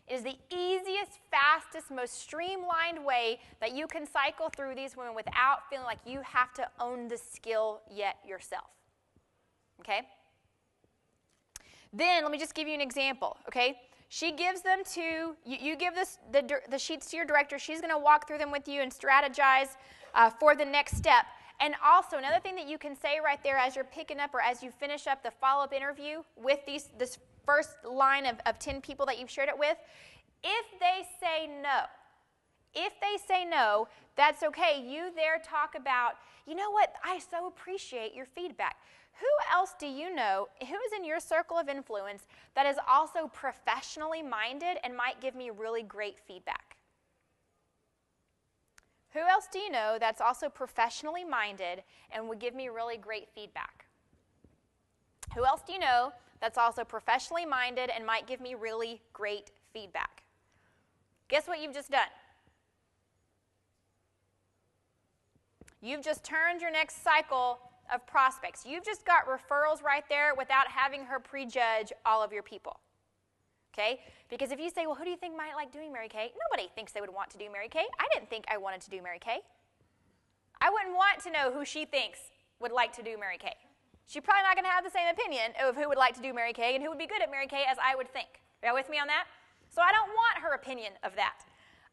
It is the easiest, fastest, most streamlined way that you can cycle through these women without feeling like you have to own the skill yet yourself. Okay? Then let me just give you an example, okay? She gives them to, you give the sheets to your director. She's going to walk through them with you and strategize for the next step. And also, another thing that you can say right there as you're picking up or as you finish up the follow-up interview with this first line of 10 people that you've shared it with, if they say no, that's okay. You there talk about, you know what, I so appreciate your feedback. Who else do you know, who is in your circle of influence that is also professionally minded and might give me really great feedback? Who else do you know that's also professionally minded and would give me really great feedback? Who else do you know that's also professionally minded and might give me really great feedback? Guess what you've just done? You've just turned your next cycle of prospects. You've just got referrals right there without having her prejudge all of your people. Okay? Because if you say, well, who do you think might like doing Mary Kay? Nobody thinks they would want to do Mary Kay. I didn't think I wanted to do Mary Kay. I wouldn't want to know who she thinks would like to do Mary Kay. She's probably not going to have the same opinion of who would like to do Mary Kay and who would be good at Mary Kay as I would think. Are you with me on that? So I don't want her opinion of that.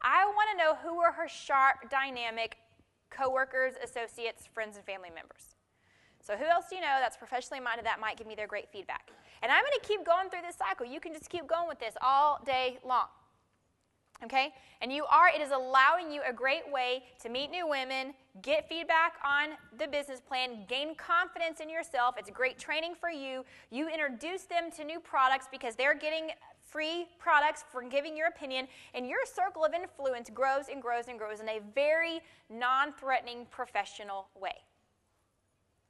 I want to know who are her sharp, dynamic coworkers, associates, friends, and family members. So who else do you know that's professionally minded that might give me their great feedback? And I'm going to keep going through this cycle. You can just keep going with this all day long. Okay? And it is allowing you a great way to meet new women, get feedback on the business plan, gain confidence in yourself. It's great training for you. You introduce them to new products because they're getting free products for giving your opinion, and your circle of influence grows and grows and grows in a very non-threatening, professional way.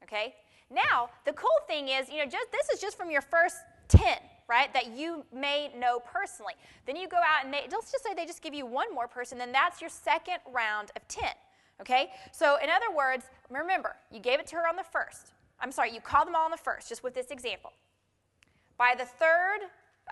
Okay? Now, the cool thing is, this is just from your first 10, right, that you may know personally. Then you go out and let's just say they just give you one more person, then that's your second round of 10. Okay? So, in other words, remember, you gave it to her on the first. You called them all on the first, just with this example. By the third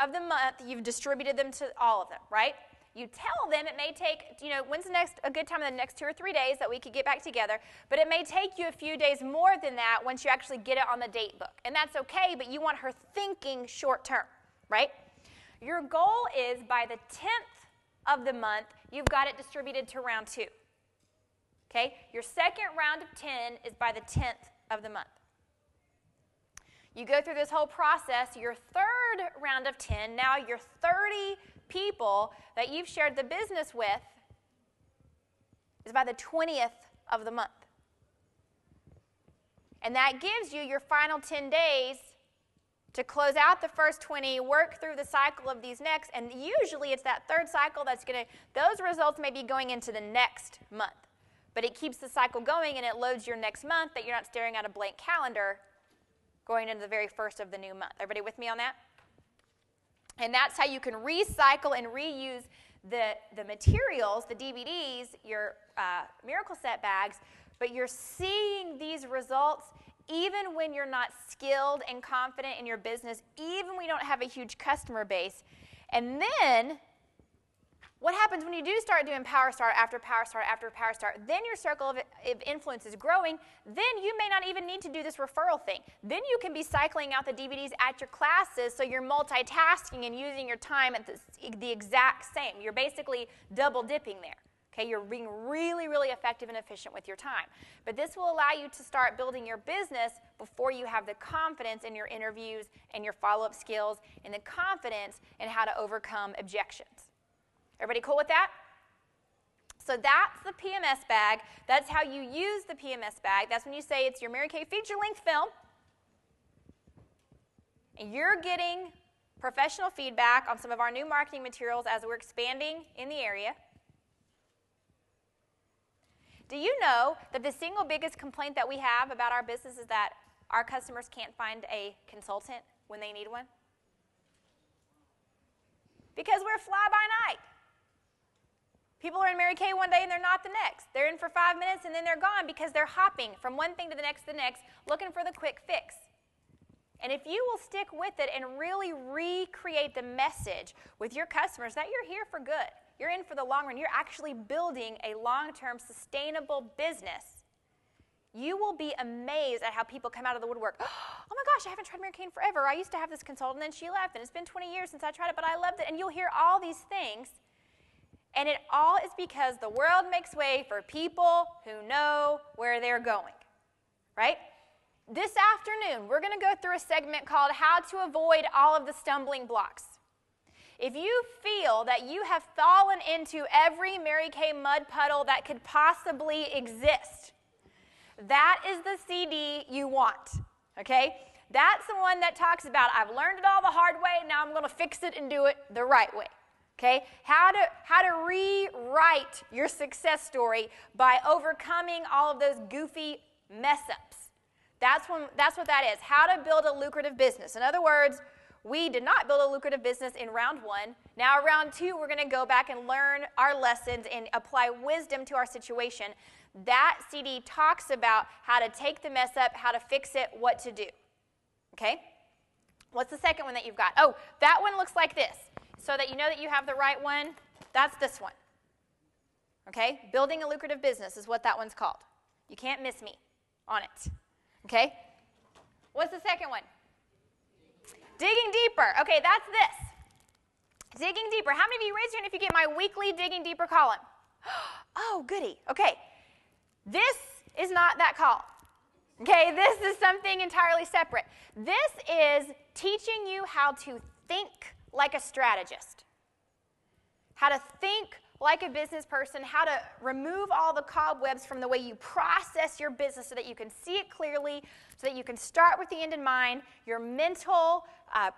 of the month, you've distributed them to all of them, right? You tell them it may take, when's a good time in the next 2 or 3 days that we could get back together, but it may take you a few days more than that once you actually get it on the date book. And that's okay, but you want her thinking short term, right? Your goal is by the 10th of the month, you've got it distributed to round 2. Okay? Your second round of 10 is by the 10th of the month. You go through this whole process, your third round of 10, now your 30 people that you've shared the business with is by the 20th of the month. And that gives you your final 10 days to close out the first 20, work through the cycle of these next, and usually it's that third cycle those results may be going into the next month. But it keeps the cycle going and it loads your next month that you're not staring at a blank calendar going into the very first of the new month. Everybody with me on that? And that's how you can recycle and reuse the materials, the DVDs, your Miracle Set bags, but you're seeing these results even when you're not skilled and confident in your business, even when you don't have a huge customer base. And then what happens when you do start doing Power Start after Power Start after Power Start? Then your circle of influence is growing. Then you may not even need to do this referral thing. Then you can be cycling out the DVDs at your classes so you're multitasking and using your time at the exact same. You're basically double dipping there. Okay, you're being really, really effective and efficient with your time. But this will allow you to start building your business before you have the confidence in your interviews and your follow-up skills and the confidence in how to overcome objections. Everybody cool with that? So that's the PMS bag. That's how you use the PMS bag. That's when you say it's your Mary Kay feature-length film. And you're getting professional feedback on some of our new marketing materials as we're expanding in the area. Do you know that the single biggest complaint that we have about our business is that our customers can't find a consultant when they need one? Because we're fly-by-night. People are in Mary Kay one day and they're not the next. They're in for 5 minutes and then they're gone because they're hopping from one thing to the next, looking for the quick fix. And if you will stick with it and really recreate the message with your customers that you're here for good, you're in for the long run, you're actually building a long-term sustainable business, you will be amazed at how people come out of the woodwork. Oh my gosh, I haven't tried Mary Kay forever. I used to have this consultant and then she left and it's been 20 years since I tried it, but I loved it. And you'll hear all these things. And it all is because the world makes way for people who know where they're going, right? This afternoon, we're going to go through a segment called How to Avoid All of the Stumbling Blocks. If you feel that you have fallen into every Mary Kay mud puddle that could possibly exist, that is the CD you want, okay? That's the one that talks about, I've learned it all the hard way, now I'm going to fix it and do it the right way. Okay, how to rewrite your success story by overcoming all of those goofy mess-ups. That's what that is, how to build a lucrative business. In other words, we did not build a lucrative business in round 1. Now round 2, we're going to go back and learn our lessons and apply wisdom to our situation. That CD talks about how to take the mess up, how to fix it, what to do. Okay? What's the second one that you've got? Oh, that one looks like this. So that you know that you have the right one, that's this one. Okay? Building a lucrative business is what that one's called. You can't miss me on it. Okay? What's the second one? Digging deeper. Okay, that's this. Digging deeper. How many of you raise your hand if you get my weekly Digging Deeper column? Oh, goody. Okay. This is not that column. Okay, this is something entirely separate. This is teaching you how to think like a strategist, how to think like a business person, how to remove all the cobwebs from the way you process your business so that you can see it clearly, so that you can start with the end in mind, your mental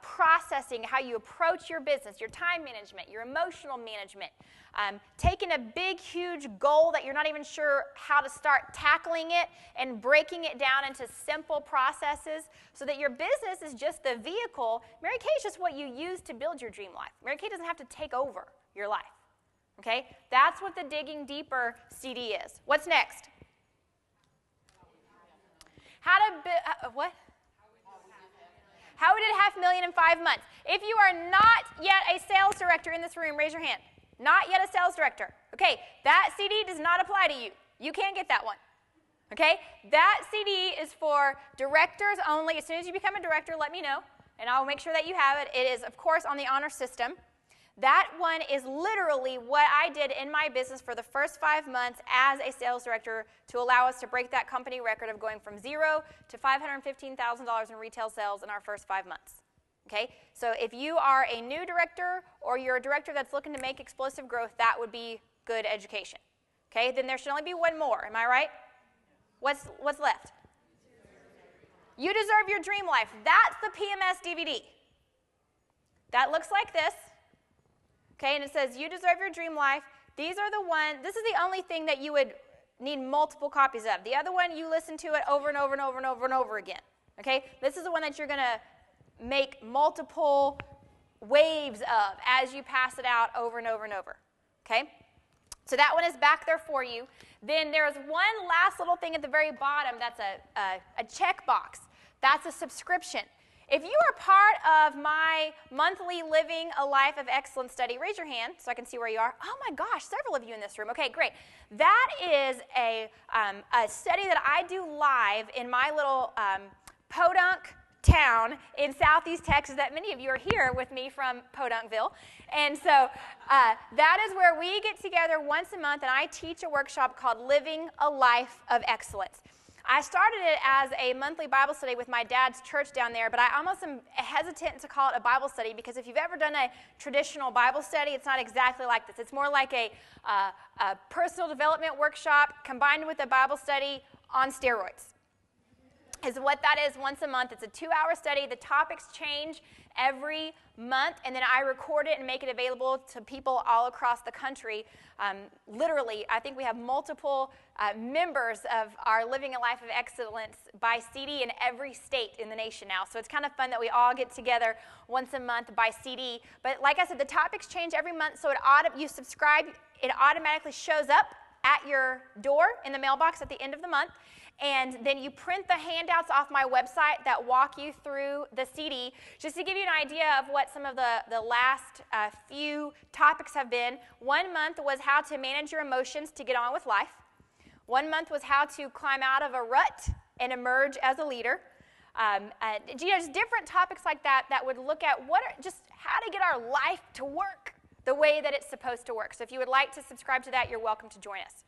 processing, how you approach your business, your time management, your emotional management, taking a big, huge goal that you're not even sure how to start tackling it and breaking it down into simple processes so that your business is just the vehicle. Mary Kay is just what you use to build your dream life. Mary Kay doesn't have to take over your life. Okay? That's what the Digging Deeper CD is. What's next? How we did $500,000 in 5 months. If you are not yet a sales director in this room, raise your hand. Not yet a sales director. Okay, that CD does not apply to you. You can't get that one. Okay? That CD is for directors only. As soon as you become a director, let me know, and I'll make sure that you have it. It is, of course, on the honor system. That one is literally what I did in my business for the first 5 months as a sales director to allow us to break that company record of going from $0 to $515,000 in retail sales in our first 5 months. Okay? So if you are a new director or you're a director that's looking to make explosive growth, that would be good education. Okay? Then there should only be one more. Am I right? What's left? You deserve your dream life. That's the PMS DVD. That looks like this. Okay, and it says, you deserve your dream life. These are the one. This is the only thing that you would need multiple copies of. The other one, you listen to it over and over and over and over and over again. Okay, this is the one that you're going to make multiple waves of as you pass it out over and over and over. Okay, so that one is back there for you. Then there's one last little thing at the very bottom that's a checkbox. That's a subscription. If you are part of my monthly Living a Life of Excellence study, raise your hand so I can see where you are. Oh my gosh, several of you in this room. Okay, great. That is a study that I do live in my little Podunk town in southeast Texas that many of you are here with me from Podunkville. And so that is where we get together once a month and I teach a workshop called Living a Life of Excellence. I started it as a monthly Bible study with my dad's church down there, but I almost am hesitant to call it a Bible study because if you've ever done a traditional Bible study, it's not exactly like this. It's more like a personal development workshop combined with a Bible study on steroids. Is what that is once a month. It's a 2-hour study. The topics change every month, and then I record it and make it available to people all across the country. Literally, I think we have multiple members of our Living a Life of Excellence by CD in every state in the nation now. So it's kind of fun that we all get together once a month by CD. But like I said, the topics change every month, so you subscribe, it automatically shows up at your door in the mailbox at the end of the month. And then you print the handouts off my website that walk you through the CD. Just to give you an idea of what some of the last few topics have been, 1 month was how to manage your emotions to get on with life. 1 month was how to climb out of a rut and emerge as a leader. Just different topics like that that would look at just how to get our life to work the way that it's supposed to work. So if you would like to subscribe to that, you're welcome to join us.